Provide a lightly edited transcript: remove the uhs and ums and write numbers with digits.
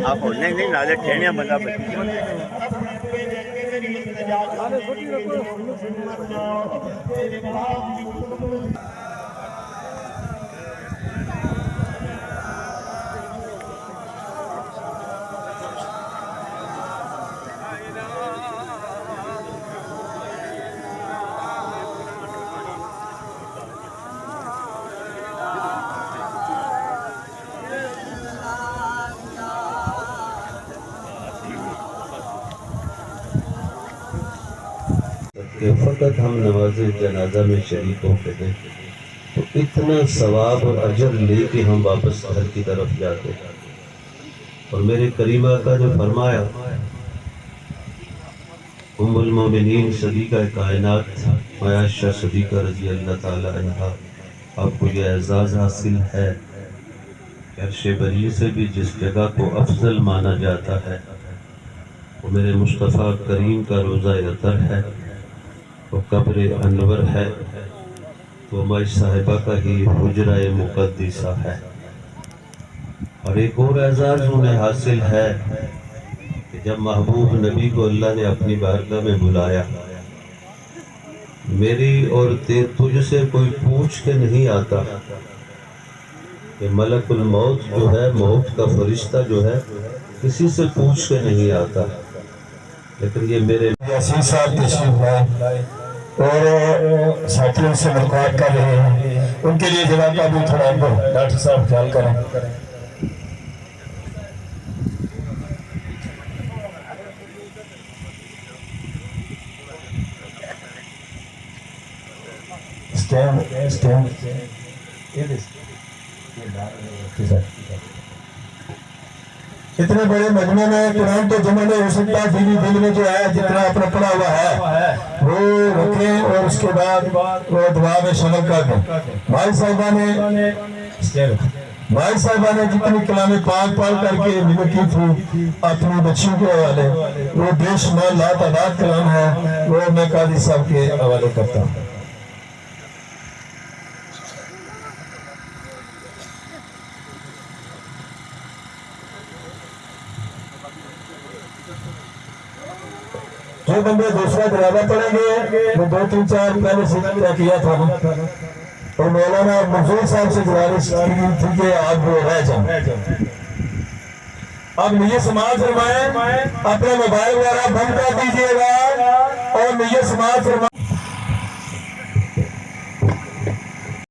آپ نہیں نالے ٹھیڑیاں بندہ بچی کہ فقط ہم نماز جنازہ میں شریک ہو کے دیں تو اتنا ثواب اور اجر لے کے ہم واپس گھر کی طرف جاتے ہیں۔ اور میرے کریم آقا جو فرمایا ام المومنین صدیقہ کائنات عائشہ صدیقہ رضی اللہ تعالی عنہا، آپ کو یہ اعزاز حاصل ہے کہ عرش بری سے بھی جس جگہ کو افضل مانا جاتا ہے وہ میرے مصطفیٰ کریم کا روضہ اطہر ہے، وہ قبر انور ہے، تو مائی صاحبہ کا ہی حجرہ مقدسہ ہے۔ اور ایک اور اعزاز انہیں حاصل ہے کہ جب محبوب نبی کو اللہ نے اپنی بارگاہ میں بلایا، میری اور تجھ سے کوئی پوچھ کے نہیں آتا کہ ملک الموت جو ہے، موت کا فرشتہ جو ہے، کسی سے پوچھ کے نہیں آتا، لیکن یہ میرے یاسین صاحب تشریف لائے اور ساتھیوں سے ملاقات کر رہے ہیں، ان کے لیے جگہ کا بھی تھوڑا ڈاکٹر صاحب خیال کریں۔ اتنے بڑے مجمع میں قرآن تو جمع نہیں ہو سکتا، دل میں جو ہے جتنا اپنا پڑا ہوا ہے وہ رکھیں اور اس کے بعد وہ دعا میں شامل کر دیں۔ بھائی صاحبہ نے جتنی کلام پاک پڑھ کر کے ملکی تھی اپنی بچیوں کے حوالے، وہ بے شمار لاتعداد کلام ہے، وہ میں قاضی صاحب کے حوالے کرتا ہوں۔ جو بندے دوسرا جنازہ پڑھیں گے وہ 2-3-4 پہلے سے طے کیا تھا، اور مولانا منظور صاحب سے گزارش کی تھی کہ آپ وہ رہ جائیں۔ اب نیت سماعت فرمائیں، اپنے موبائل وغیرہ بند کر دیجئے گا اور نیت سماعت فرمائیں۔